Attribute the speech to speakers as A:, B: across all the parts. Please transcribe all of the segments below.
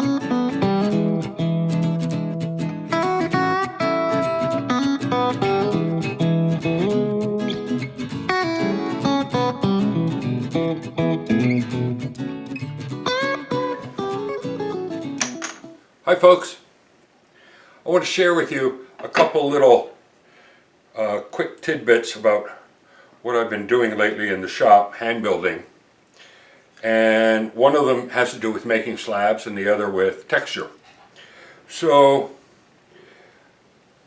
A: Hi folks, I want to share with you a couple little quick tidbits about what I've been doing lately in the shop, hand building. And one of them has to do with making slabs and the other with texture. So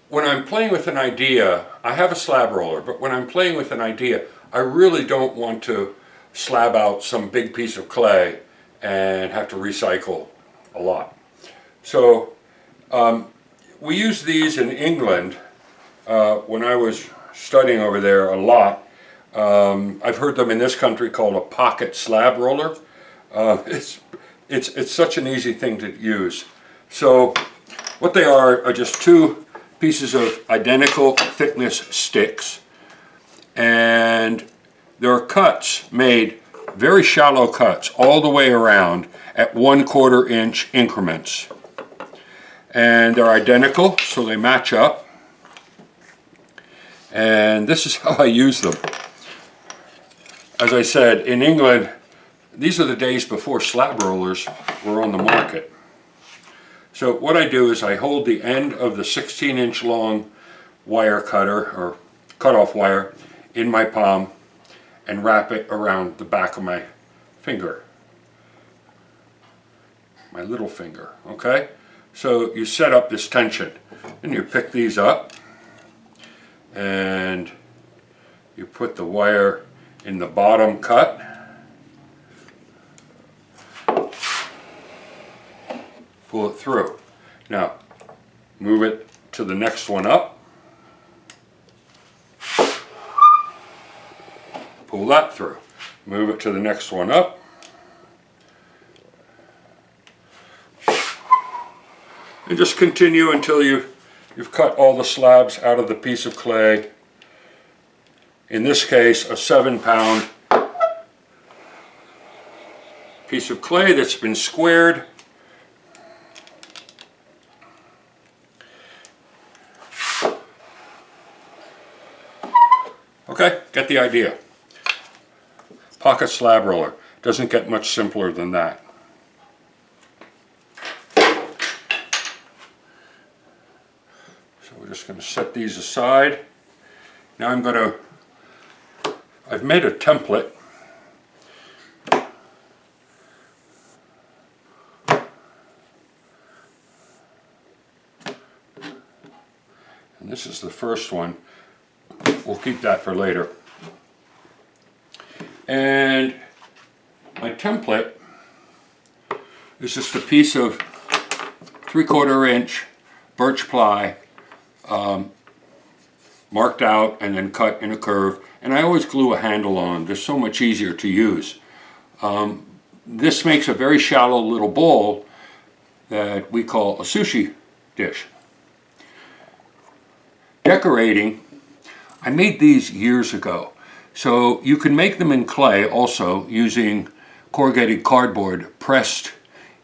A: when I'm playing with an idea, I have a slab roller, but when I'm playing with an idea, I really don't want to slab out some big piece of clay and have to recycle a lot. So we use these in England when I was studying over there a lot. I've heard them in this country called a pocket slab roller. It's such an easy thing to use. So what they are just two pieces of identical thickness sticks, and there are cuts made, very shallow cuts all the way around at 1/4 inch increments. And they're identical, so they match up. And this is how I use them. As I said, in England, these are the days before slab rollers were on the market. So what I do is I hold the end of the 16-inch long wire cutter, or cutoff wire, in my palm and wrap it around the back of my finger. My little finger, okay? So you set up this tension, and you pick these up, and you put the wire in the bottom cut, pull it through. Now move it to the next one up, pull that through, move it to the next one up, and just continue until you've cut all the slabs out of the piece of clay. In this case, a 7-pound piece of clay that's been squared. Okay, get the idea. Pocket slab roller. Doesn't get much simpler than that. We're just going to set these aside. Now I've made a template. And this is the first one. We'll keep that for later. And my template is just a piece of 3/4 inch birch ply, marked out and then cut in a curve, and I always glue a handle on. They're so much easier to use. This makes a very shallow little bowl that we call a sushi dish. Decorating, I made these years ago. So you can make them in clay also using corrugated cardboard pressed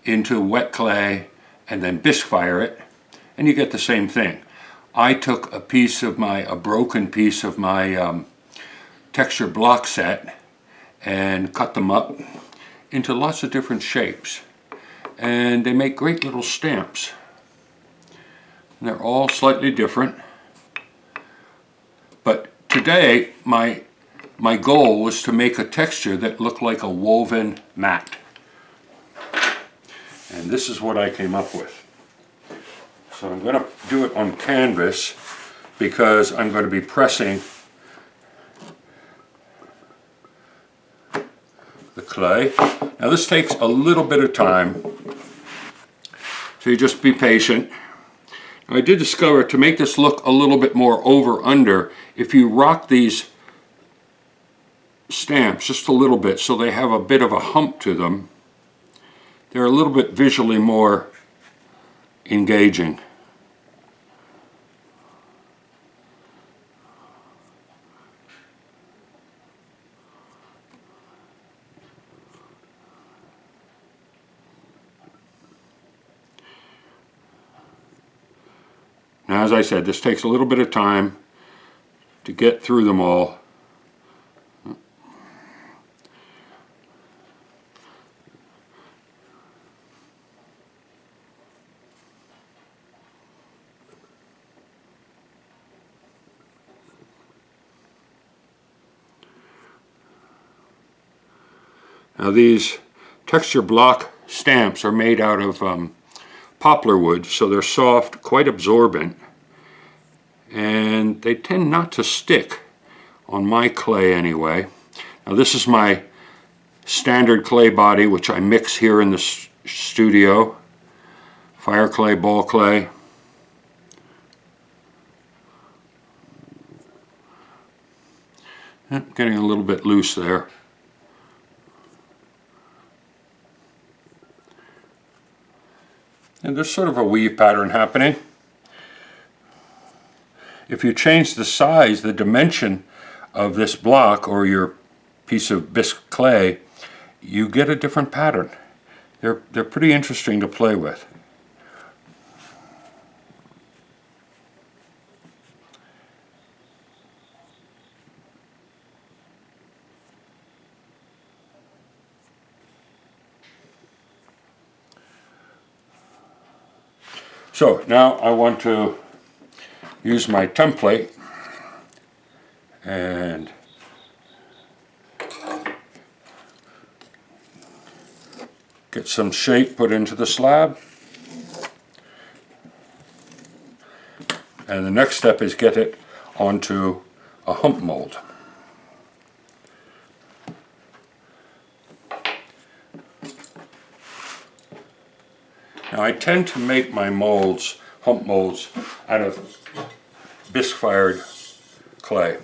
A: into wet clay and then bisque fire it, and you get the same thing. I took a broken piece of my texture block set and cut them up into lots of different shapes, and they make great little stamps. And they're all slightly different, but today my goal was to make a texture that looked like a woven mat, and this is what I came up with. So I'm going to do it on canvas because I'm going to be pressing the clay. Now this takes a little bit of time, so you just be patient. Now I did discover, to make this look a little bit more over-under, if you rock these stamps just a little bit so they have a bit of a hump to them, they're a little bit visually more engaging. Now, as I said, this takes a little bit of time to get through them all. Now, these texture block stamps are made out of poplar wood, so they're soft, quite absorbent, and they tend not to stick on my clay anyway. Now, this is my standard clay body, which I mix here in the studio. Fire clay, ball clay. Getting a little bit loose there. And there's sort of a weave pattern happening. If you change the size, the dimension of this block or your piece of bisque clay, you get a different pattern. They're pretty interesting to play with. So now I want to use my template and get some shape put into the slab. And the next step is get it onto a hump mold. Now, I tend to make my molds, hump molds, out of bisque-fired clay.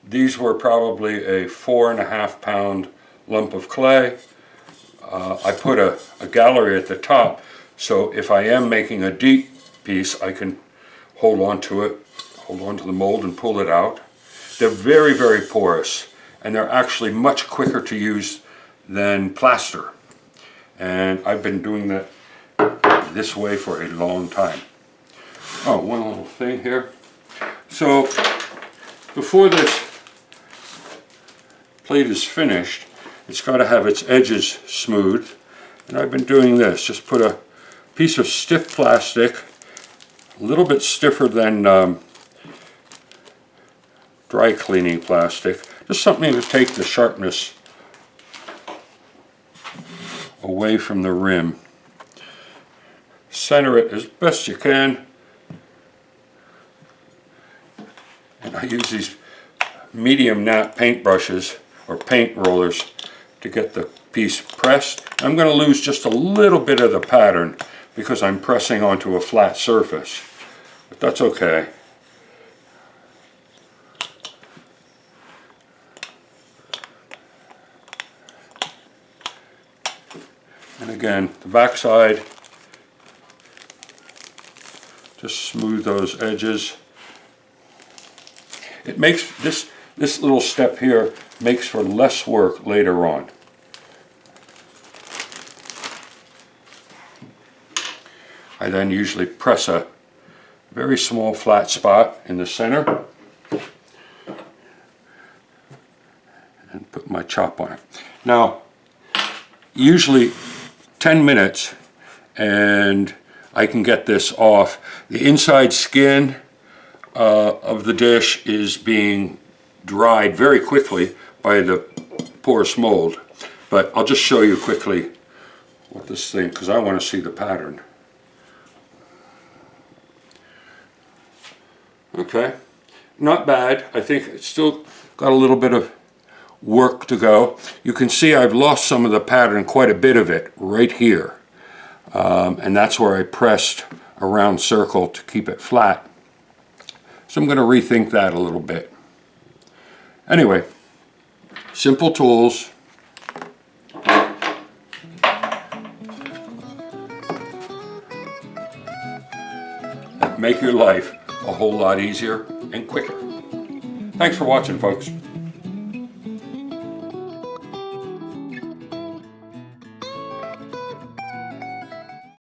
A: These were probably a 4.5 pound lump of clay. I put a gallery at the top, so if I am making a deep piece, I can hold on to it, hold on to the mold and pull it out. They're very, very porous, and they're actually much quicker to use than plaster. And I've been doing that this way for a long time. Oh, one little thing here. So before this plate is finished, it's got to have its edges smooth. And I've been doing this. Just put a piece of stiff plastic, a little bit stiffer than dry cleaning plastic. Just something to take the sharpness away from the rim. Center it as best you can. And I use these medium nap paint brushes or paint rollers to get the piece pressed. I'm going to lose just a little bit of the pattern because I'm pressing onto a flat surface, but that's okay. And again, the back side, just smooth those edges. It makes this little step here makes for less work later on. I then usually press a very small flat spot in the center and put my chop on it. Now, usually 10 minutes and I can get this off. The inside skin of the dish is being dried very quickly by the porous mold, but I'll just show you quickly what this thing, because I want to see the pattern. Okay, not bad. I think it's still got a little bit of work to go. You can see I've lost some of the pattern, quite a bit of it, right here. And that's where I pressed a round circle to keep it flat. So I'm going to rethink that a little bit. Anyway, simple tools. Make your life a whole lot easier and quicker. Thanks for watching, folks.